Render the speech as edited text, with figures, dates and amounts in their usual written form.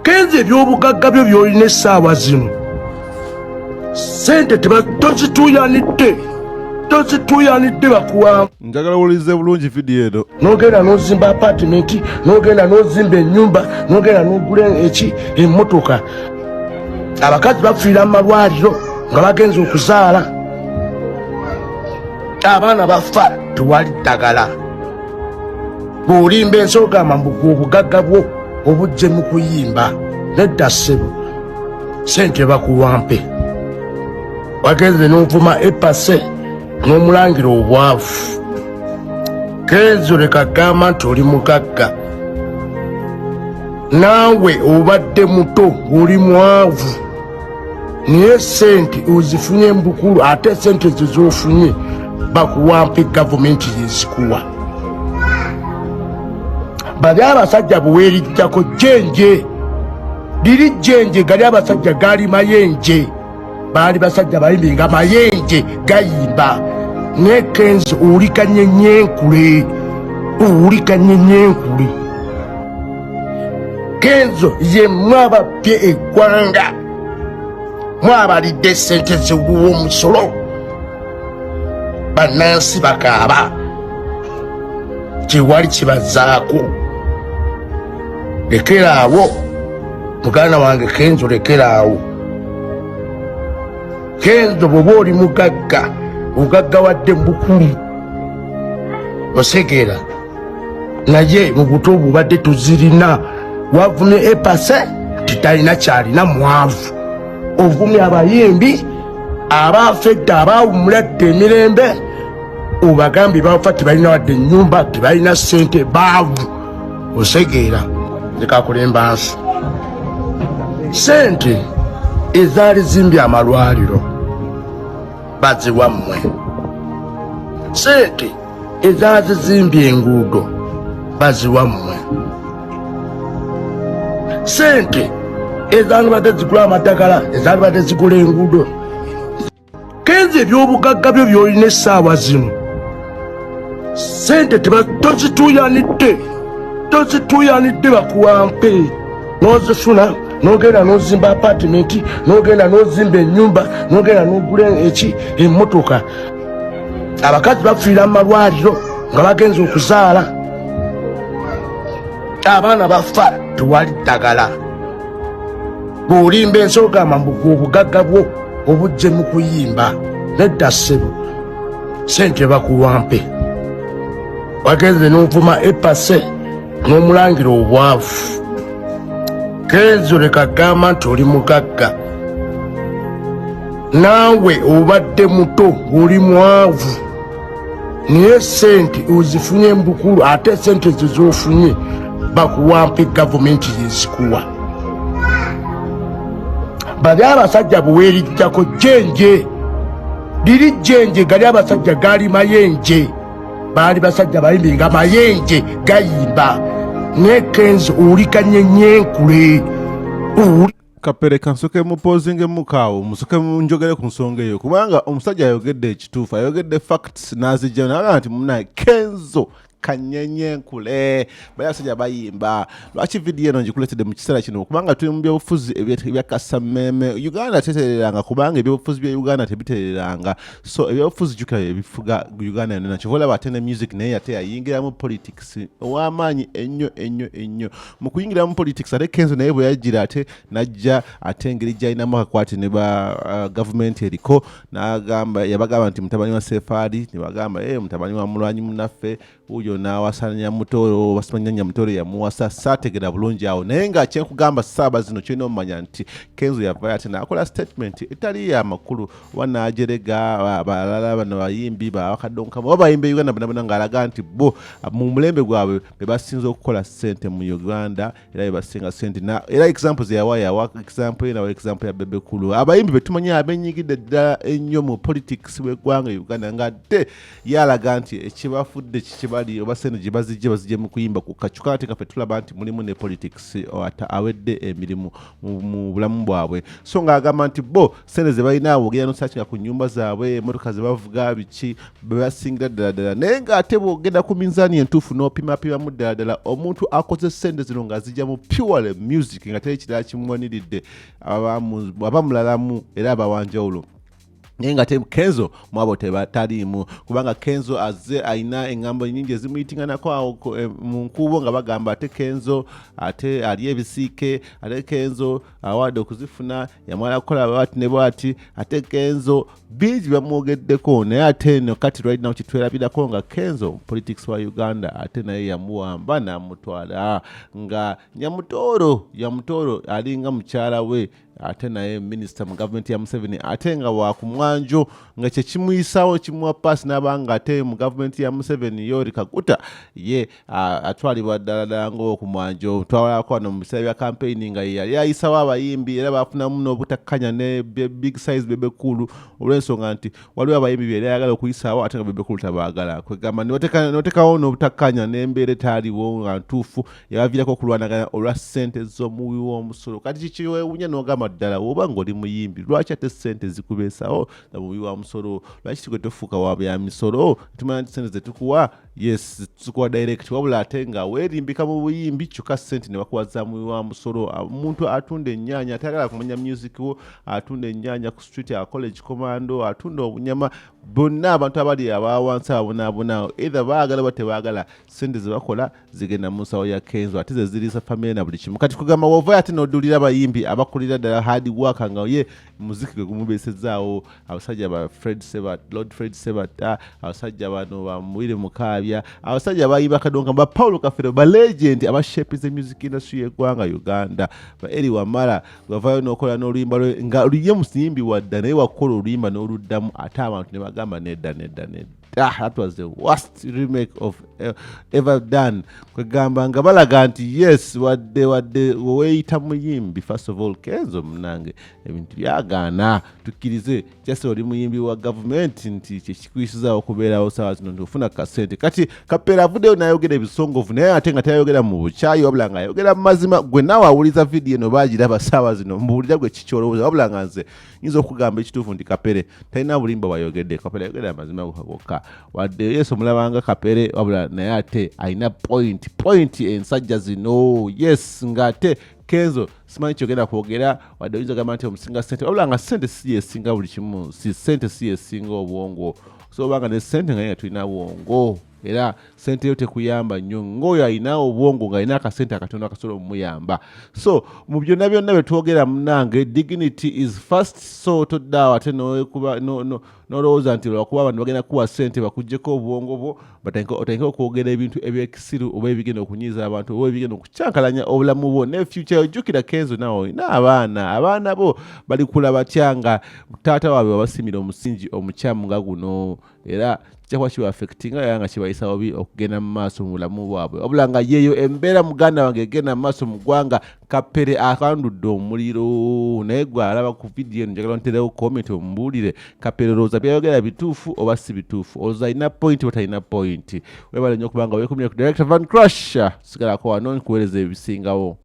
Kenze ebyobugagga byo by'olina essaawa zino sente tozituyanidde bakuwa. Njagala uwulize bulungi vidiyo eno. N'ogenda n'ozimba apartment, n'ogenda n'ozimba ennyumba, n'ogenda n'ogula emmotoka. Abakazi bafiira mu malwaliro nga bagenze okuzaala. Abaana bafa tewali ddagala. Bw'olimba ensi ogamba mbu obugagga bwo obujje mu kuyimba. Nedda ssebo sente bakuwampe. Wagenze n'ovuma epase n'omulangira obwavu. Kenzo leka gamba nti oli mugagga. Naawe obadde muto oli mwavu. Naye sente ozifunye mbukulu ate sente zizoofunye bakuwampe gavumenti yezikuwa. Bali abasajja buweerijjako jjenje. Liri jjenje gali abasajja gaali mayenje. Baali basajja bayimbi nga mayenje gayimba. Ne Kenzo oli kanyenyenkule. Kenzo ye mwabapye eggwanga. Mwabalidde sente ziwuwa omusolo. Bannansi bakaaba. Tewali kibazaako. Lekeraawo muganda wange Kenzo, lekeraawo. Kenzo bw'oba oli mugagga ogaggawadde bukulu osegeera naye mu buto obubadde tuzirina. Wavumye epase titalina kyalina mwavu. Ovumye abayimbi abafedde abawumuladde emirembe obagambye bafa tebalina wadde ennyumba, tebalina ssente, baavu. Osegeera leka kulemba nsi. Sente ezaali zimbye amalwaliro baziwa mmwe. Sente ezaali zimbye enguudo baziwa mmwe. Sente ezaali badde zigula amadagala, ezaali badde zigula enguudo. Kenze ebyobugagga byo by'olina essaawa zino sente tozituyanidde bakuwampe. N'ozifuna n'ogenda n'ozimba apartment, n'ogenda n'ozimba ennyumba, n'ogenda n'ogula emmotoka. Abakazi bafiira mu malwaliro nga bagenze okuzaala. Abaana bafa tewali ddagala. Bw'olimba ensi ogamba mbu obugagga bwo obujje mu kuyimba. Nedda ssebo sente bakuwampe. Wagenze n'ovuma epase n'omulangira obwavu. Kenzo leka gamba nti oli mugagga. Naawe obadde muto oli mwavu. Naye sente ozifunye mbukulu ate sente zizoofunye bakuwampe gavumenti yezikuwa. Bali abasajja buweerijjako jjenje. Liri jjenje gali abasajja gaali mayenje. Baali basajja bayimbi nga mayenje gayimba. Ne Kenzo oli kanyenyenkule. Kapere kansoke mupozinge mukaawo musoke munjogere ku nsonga eyo kubanga omusajja ayogedde ekituufu, ayogedde facts n'azijja naga nti muna Kenzo kanyenyenkule bayasajja bayimba. Lwaki vidiyo eno ngikuletedde mu kiseera kino kubanga tuli mu byobufuzi ebyakasammeeme. Uganda tetereranga kubanga ebyobufuzi bya Uganda tebitereranga. So ebyobufuzi jukira ebifuga Uganda yonna kivola bate ne music naye ate yayingira mu politics ow'amaanyi ennyo mu kuyingira mu politics. Ate Kenzo naye bwe yajjira ate najja ate engeri gy'alinamu akakwate ne ba gavumenti eriko n'agamba yabagamba nti mutabani wa Sefari ne bagamba mutabani wa mulwanyi munnaffe uyo n'awasanya mutoro basimanya mutoro yamuwasa saategera bulungi awo. Naye nga kyenkugamba saaba zino kyolina omumanya nti Kenzo yavayo ate n'akola statement etali ya makulu wanaajerega balala bano bayimbi bakadonkamu bayimba Uganda bonna ng'alaga nti bo mu mulembe gwabwe be basinze okukola ssente mu Uganda era be basinga ssente. Era examples yawa example era example ya Bebe Kulu. Abayimbi betumanya abenyigidde ddala ennyo mu politics w'eggwanga Uganda ng'ate yalaga nti ekibafudde bali oba sente gye bazijje mu kuyimba ku kacuka ate kaffe tulaba nti mulimu ne politics awedde emirimu mu bulamu bwabwe so ng'agamba nti bo sente ze balina boogera n'osakira ku nnyumba zaabwe emmotoka ze bavuga biki bebasingira ddala naye ng'ate boogenda ku minzaani entuufu n'opimapimamu ddala omuntu akoze sente zino nga zijja mu pure music nga teri kirala kimwaniridde abamulalamu era abawanjawulo naye nga Kenzo mwabo tebataliimu kubanga Kenzo azze alina engambo nyingi ezimuyitinganako awo mu nkubo nga bagamba ate Kenzo ate ali ebisiike ate Kenzo awadde okuzifuna yamala kukola bwati ne bwati ate Kenzo bingi bamwogeddeko naye ate eno kati right now kitwerabirako nga Kenzo politics wa Uganda ate naye yamuwamba n'amutwala nga Nyamutoro alinga mukyala we ate naye minisita mu gavumenti ya Museveni ate nga wakumwanjo nga kye kimuyisawo kimuwa paasi n'abanga ate mu gavumenti ya Museveni Yoweri Kaguta ye atwalibwa ddala ng'okumwanjo twawalako wano mu biseera bya campaign nga ye yali ayisawo abayimbi era bafunamu n'obutakkanya ne big size Bebe Cool olw'ensonga nti waliwo abayimbi bye yali ayagala okuyisaawo ate nga Bebe Cool tabaagala kwegamba n'otekawo n'obutakkanya n'embeera etaaliwo nga ntuufu yabaviirako okulwanagana olwa ssente z'omuwi w'omusolo kati kikiwewunya n'ogamba ddala woba ng'oli muyimbi lwaki ate ssente zikubeesawo na muwi wa musolo lwaki tikwe tofuuka wa bya misolo tumanya nti ssente zetukuwa yes tukuwa direct wabula ate nga weerimbika mu buyimbi kyokka ssente ne bakuwaza muwi wa musolo omuntu atunda ennyaanya atayagala kumanya music wo atunda ennyaanya ku street ya college commando atunda obunyama bonna abantu abali abawansi abonaabonaawo either baagala ba tebaagala ssente ze bakola zigenda mu nsawo ya Kenzo ate ze ziriisa famire na buli kimu kati kugamba wovayo ate n'oddulira abayimbi abakulira ddala hard work nga ye muziki gwe gumubeesezaawo abasajja ba Lord Fred Sebat abasajja bano ba Muwire Mukaabya abasajja bayimba kadonga ba Paulo Kafero ba legend abashapize music industry y'eggwanga Uganda ba Eri Wamala bavayo n'okola n'oluyimba nga luye musiyimbi wadda naye wakola oluyimba n'oluddamu ate abantu ne bagamba nedda that was the worst remake of ever done kwegamba nga balaga nti yes wadde weeyita muyimbi first of all Kenzo munange ebintu byagaana tukkirize just oli muyimbi wa gavumenti nti kyekikuyisiza okubeerawo sawa zino ndifuna kasente kati Kapere avuddeyo n'ayogera ebisongovu naye ate nga tayogera mu bukyayi wabula nga ayogera mu mazima gwe naawe awuliza vidiyo eno baagiraba saawa zino mbuulira gwe kikyolowooza wabula nga nze nyinza okugamba ekituufu nti Kapere talina bulimba bwayogedde Kapere ayogera amazima gokka wadde yesu omulabanga Kapere wabula naye ate alina point ensajja zino yes ng'ate Kenzo simanyi kyogenda kwogera wadde oyinza gamba nti omusinga ssente wabula nga ssente si yesinga buli kimu ssente si yesinga obwongo so obanga ne ssente nga tulina bwongo era ssente yo tekuyamba nnyo ng'oyo alina obwongo ng'alina akasente akatono akasobola omumuyamba so mu byonna bye twogera munange dignity is first so toddaawo ate n'olowooza nti lwakuba abantu bagenda kuwa ssente bakuggyeko obwongo bwo otandike okwogera ebintu ebyekisiru oba ebigenda okunyiiza abantu oba ebigenda okukyankalanya obulamu bwo ne future ojjukira Kenzo naawe olina abaana bo balikula batya nga taata waabwe wabasimira omusingi omukyamu nga guno era kijakuba kibaafectinga era nga kibayisa obi okugenda mu maaso mu bulamu bwabwe wabula nga yeeyo embeera muganda wange egenda mu maaso mu ggwanga Kapere akandudde omuliro naye gwe alaba ku vidiyo eno njagala nterewo comment omumbuulire Kapere olowooza byayogera bituufu oba si bituufu olowooza alina point oba talina point webale nnyo okubanga weekumire ku Director Van Crush sigalako wano nkuweereza ebisingawo